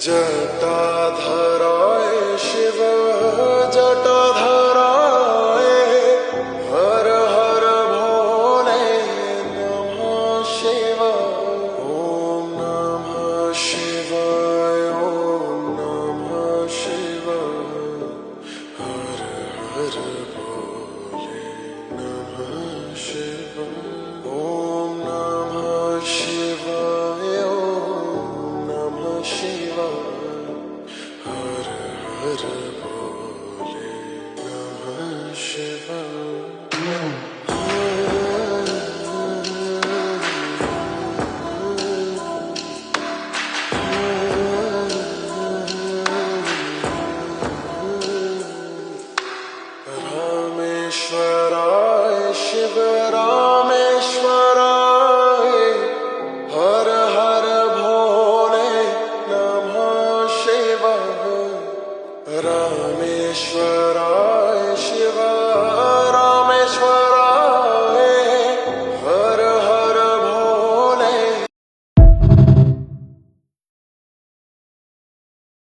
जटाधराय शिव जटाधराय हर हर भोले नमः शिवाय ओम नमः शिवाय ओम नमः शिवाय हर हर भोले नमः शिवाय ओम नमः शिवाय ओम नमः शिवाय हर हर भोले नमः शिवाय रामेश्वराय शिव रामेश्वराय हर हर भोले नमः शिवाय रामेश्वराय